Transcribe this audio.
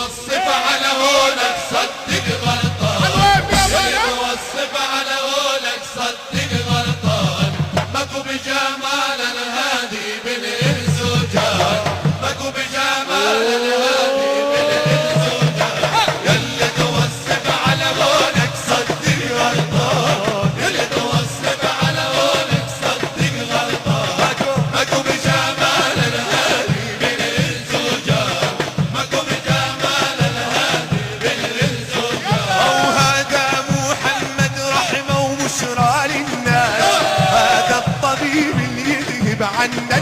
وصف على هونك صدق غلطان، اللي توصف على هونك صدق غلطان. ماكو بجمال الهادي بالإنس وجان، ماكو بجمال الهادي بالإنس وجان. يلي توصف على هونك صدق غلطان، يلي توصف على هونك صدق غلطان. ماكو بجمال الهادي بالإنس وجان، ماكو بجمال الهادي بالإنس وجان. وهذا محمد رحمة وبشرى للناس، هذا الطبيب اللي يذهب عنا